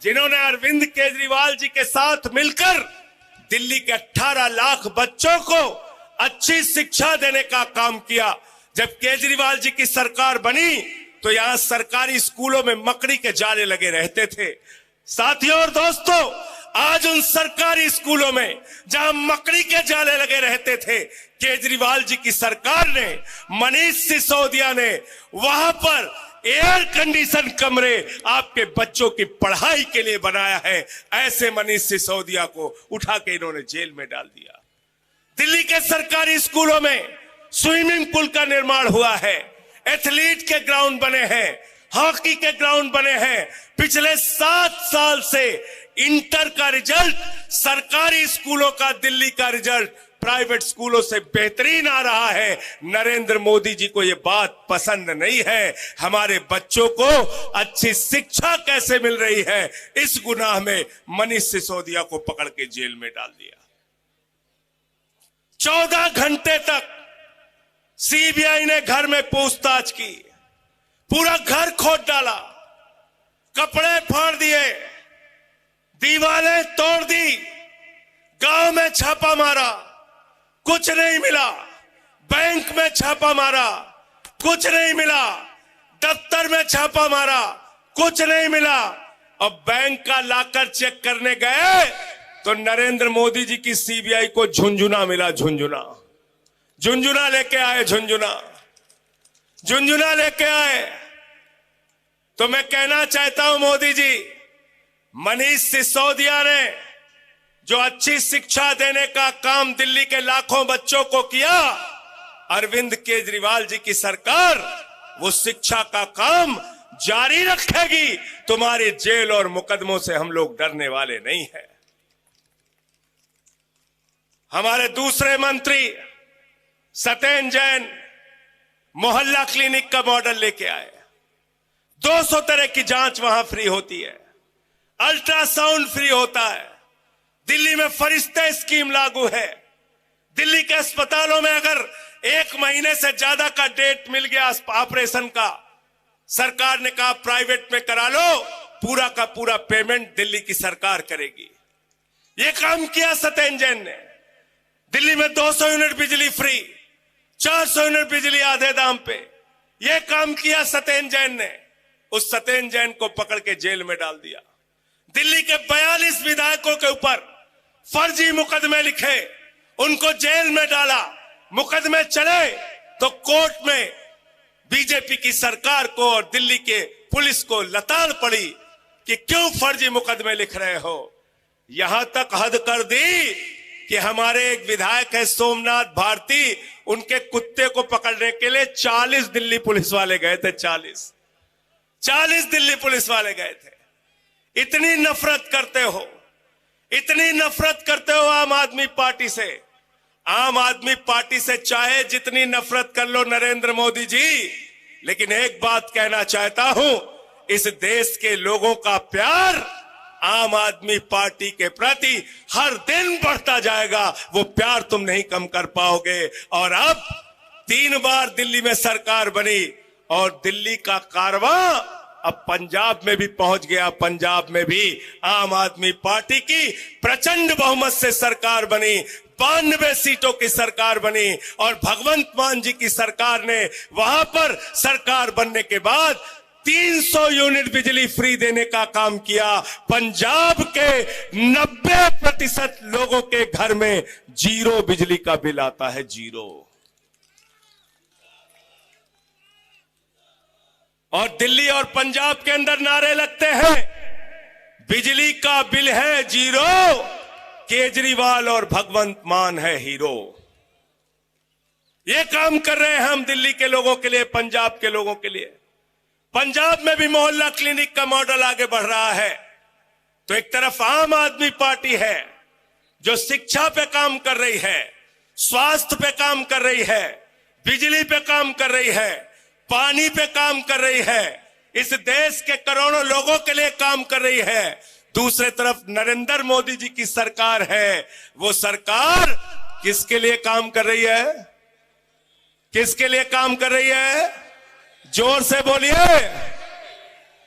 जिन्होंने अरविंद केजरीवाल जी के साथ मिलकर दिल्ली के 18 लाख बच्चों को अच्छी शिक्षा देने का काम किया। जब केजरीवाल जी की सरकार बनी तो यहां सरकारी स्कूलों में मकड़ी के जाले लगे रहते थे। साथियों और दोस्तों, आज उन सरकारी स्कूलों में जहां मकड़ी के जाले लगे रहते थे, केजरीवाल जी की सरकार ने, मनीष सिसोदिया ने वहां पर एयर कंडीशन कमरे आपके बच्चों की पढ़ाई के लिए बनाया है। ऐसे मनीष सिसोदिया को उठा के इन्होंने जेल में डाल दिया। दिल्ली के सरकारी स्कूलों में स्विमिंग पूल का निर्माण हुआ है, एथलीट के ग्राउंड बने हैं, हॉकी के ग्राउंड बने हैं। पिछले 7 साल से इंटर का रिजल्ट, सरकारी स्कूलों का दिल्ली का रिजल्ट प्राइवेट स्कूलों से बेहतरीन आ रहा है। नरेंद्र मोदी जी को यह बात पसंद नहीं है। हमारे बच्चों को अच्छी शिक्षा कैसे मिल रही है, इस गुनाह में मनीष सिसोदिया को पकड़ के जेल में डाल दिया। 14 घंटे तक सीबीआई ने घर में पूछताछ की, पूरा घर खोद डाला, कपड़े फाड़ दिए, दीवारें तोड़ दी, गांव में छापा मारा, कुछ नहीं मिला। बैंक में छापा मारा, कुछ नहीं मिला। दफ्तर में छापा मारा, कुछ नहीं मिला। अब बैंक का लाकर चेक करने गए तो नरेंद्र मोदी जी की सीबीआई को झुंझुना मिला। झुंझुना लेके आए, झुंझुना लेके आए। तो मैं कहना चाहता हूं मोदी जी, मनीष सिसोदिया ने जो अच्छी शिक्षा देने का काम दिल्ली के लाखों बच्चों को किया, अरविंद केजरीवाल जी की सरकार वो शिक्षा का काम जारी रखेगी। तुम्हारी जेल और मुकदमों से हम लोग डरने वाले नहीं हैं। हमारे दूसरे मंत्री सत्येंद्र जैन मोहल्ला क्लिनिक का मॉडल लेके आए। 200 तरह की जांच वहां फ्री होती है, अल्ट्रासाउंड फ्री होता है। दिल्ली में फरिश्ते स्कीम लागू है। दिल्ली के अस्पतालों में अगर 1 महीने से ज्यादा का डेट मिल गया ऑपरेशन का, सरकार ने कहा प्राइवेट में करा लो, पूरा का पूरा पेमेंट दिल्ली की सरकार करेगी। यह काम किया सत्येंद्र जैन ने। दिल्ली में 200 यूनिट बिजली फ्री, 400 यूनिट बिजली आधे दाम पे, यह काम किया सत्येंद्र जैन ने। उस सत्येंद्र जैन को पकड़ के जेल में डाल दिया। दिल्ली के 42 विधायकों के ऊपर फर्जी मुकदमे लिखे, उनको जेल में डाला। मुकदमे चले तो कोर्ट में बीजेपी की सरकार को और दिल्ली के पुलिस को लताड़ पड़ी कि क्यों फर्जी मुकदमे लिख रहे हो। यहां तक हद कर दी कि हमारे एक विधायक है सोमनाथ भारती, उनके कुत्ते को पकड़ने के लिए 40 दिल्ली पुलिस वाले गए थे। 40 दिल्ली पुलिस वाले गए थे। इतनी नफरत करते हो, इतनी नफरत करते हो आम आदमी पार्टी से। आम आदमी पार्टी से चाहे जितनी नफरत कर लो नरेंद्र मोदी जी, लेकिन एक बात कहना चाहता हूं, इस देश के लोगों का प्यार आम आदमी पार्टी के प्रति हर दिन बढ़ता जाएगा। वो प्यार तुम नहीं कम कर पाओगे। और अब 3 बार दिल्ली में सरकार बनी और दिल्ली का कारवां अब पंजाब में भी पहुंच गया। पंजाब में भी आम आदमी पार्टी की प्रचंड बहुमत से सरकार बनी, 92 सीटों की सरकार बनी। और भगवंत मान जी की सरकार ने वहां पर सरकार बनने के बाद 300 यूनिट बिजली फ्री देने का काम किया। पंजाब के 90% लोगों के घर में 0 बिजली का बिल आता है, 0। और दिल्ली और पंजाब के अंदर नारे लगते हैं, बिजली का बिल है 0, केजरीवाल और भगवंत मान है हीरो। ये काम कर रहे हैं हम दिल्ली के लोगों के लिए, पंजाब के लोगों के लिए। पंजाब में भी मोहल्ला क्लिनिक का मॉडल आगे बढ़ रहा है। तो एक तरफ आम आदमी पार्टी है जो शिक्षा पे काम कर रही है, स्वास्थ्य पे काम कर रही है, बिजली पे काम कर रही है, पानी पे काम कर रही है, इस देश के करोड़ों लोगों के लिए काम कर रही है। दूसरे तरफ नरेंद्र मोदी जी की सरकार है। वो सरकार किसके लिए काम कर रही है? किसके लिए काम कर रही है? जोर से बोलिए।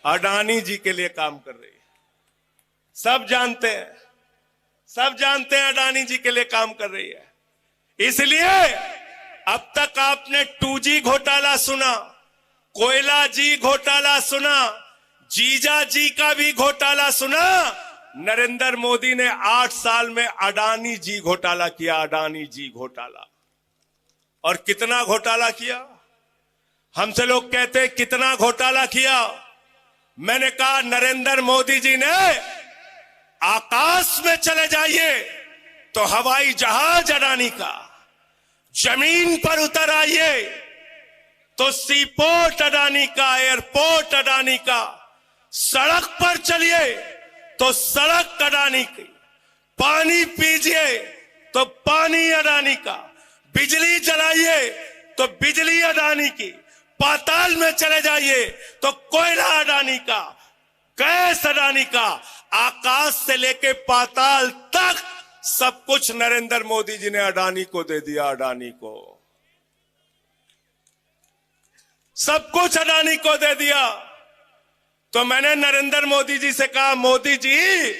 अडानी जी के लिए काम कर रही है। सब जानते हैं, सब जानते हैं अडानी जी के लिए काम कर रही है। इसलिए अब तक आपने 2G घोटाला सुना, कोयला जी घोटाला सुना, जीजा जी का भी घोटाला सुना। नरेंद्र मोदी ने 8 साल में अडानी जी घोटाला किया, अडानी जी घोटाला। और कितना घोटाला किया? हमसे लोग कहते हैं कितना घोटाला किया। मैंने कहा नरेंद्र मोदी जी ने आकाश में चले जाइए तो हवाई जहाज अडानी का, जमीन पर उतर आइए तो सी पोर्ट अडानी का, एयरपोर्ट अडानी का, सड़क पर चलिए तो सड़क अडानी की, पानी पीजिए तो पानी अडानी का, बिजली जलाइए तो बिजली अडानी की, पाताल में चले जाइए तो कोयला अडानी का, गैस अडानी का, आकाश से लेके पाताल तक सब कुछ नरेंद्र मोदी जी ने अडानी को दे दिया। अडानी को सब कुछ अडानी को दे दिया। तो मैंने नरेंद्र मोदी जी से कहा, मोदी जी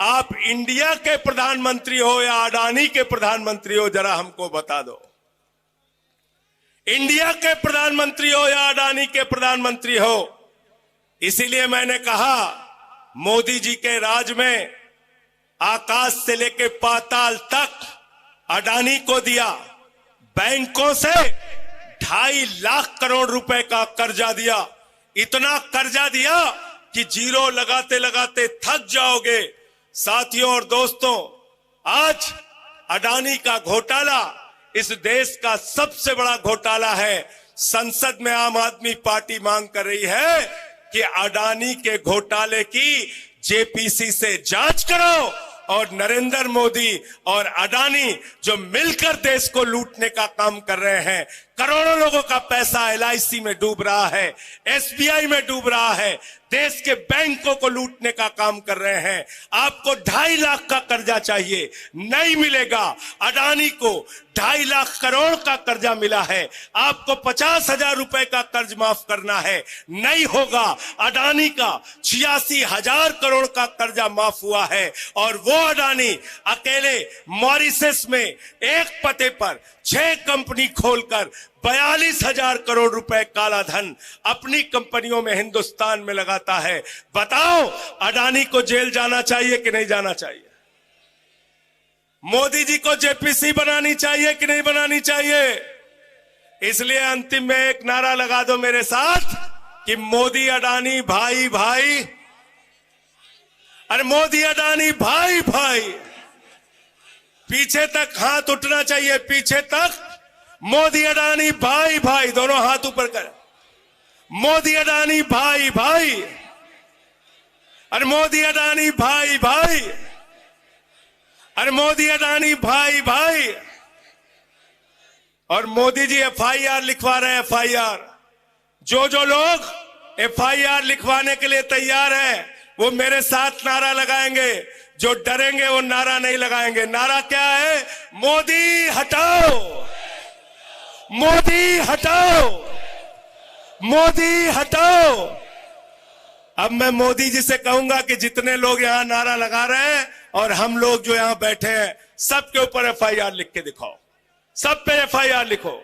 आप इंडिया के प्रधानमंत्री हो या अडानी के प्रधानमंत्री हो, जरा हमको बता दो। इंडिया के प्रधानमंत्री हो या अडानी के प्रधानमंत्री हो। इसीलिए मैंने कहा मोदी जी के राज में आकाश से लेके पाताल तक अडानी को दिया। बैंकों से 2.5 लाख करोड़ रुपए का कर्जा दिया। इतना कर्जा दिया कि जीरो लगाते लगाते थक जाओगे। साथियों और दोस्तों, आज अडानी का घोटाला इस देश का सबसे बड़ा घोटाला है। संसद में आम आदमी पार्टी मांग कर रही है कि अडानी के घोटाले की जेपीसी से जांच करो और नरेंद्र मोदी और अडानी जो मिलकर देश को लूटने का काम कर रहे हैं, करोड़ों लोगों का पैसा एलआईसी में डूब रहा है, एसबीआई में डूब रहा है, देश के बैंकों को लूटने का काम कर रहे हैं। आपको 2.5 लाख का कर्जा चाहिए, नहीं मिलेगा। अडानी को 2.5 लाख करोड़ का कर्जा मिला है, आपको 50,000 रुपए का कर्ज माफ करना है, नहीं होगा। अडानी का 86,000 करोड़ का कर्जा माफ हुआ है और वो अडानी अकेले मॉरिशस में एक पते पर 6 कंपनी खोलकर 42,000 करोड़ रुपए काला धन अपनी कंपनियों में हिंदुस्तान में लगाता है। बताओ अडानी को जेल जाना चाहिए कि नहीं जाना चाहिए? मोदी जी को जेपीसी बनानी चाहिए कि नहीं बनानी चाहिए? इसलिए अंतिम में एक नारा लगा दो मेरे साथ कि मोदी अडानी भाई भाई। अरे मोदी अडानी भाई भाई। पीछे तक हाथ उठना चाहिए, पीछे तक। मोदी अडानी भाई भाई, दोनों हाथ ऊपर कर। मोदी अडानी भाई भाई। अरे मोदी अडानी भाई भाई। अरे मोदी अडानी भाई भाई। और मोदी जी एफआईआर लिखवा रहे हैं, एफआईआर। जो जो लोग एफआईआर लिखवाने के लिए तैयार हैं वो मेरे साथ नारा लगाएंगे। जो डरेंगे वो नारा नहीं लगाएंगे। नारा क्या है? मोदी हटाओ, मोदी हटाओ, मोदी हटाओ। अब मैं मोदी जी से कहूंगा कि जितने लोग यहां नारा लगा रहे हैं और हम लोग जो यहां बैठे हैं, सबके ऊपर एफआईआर लिख के दिखाओ। सब पे एफआईआर लिखो।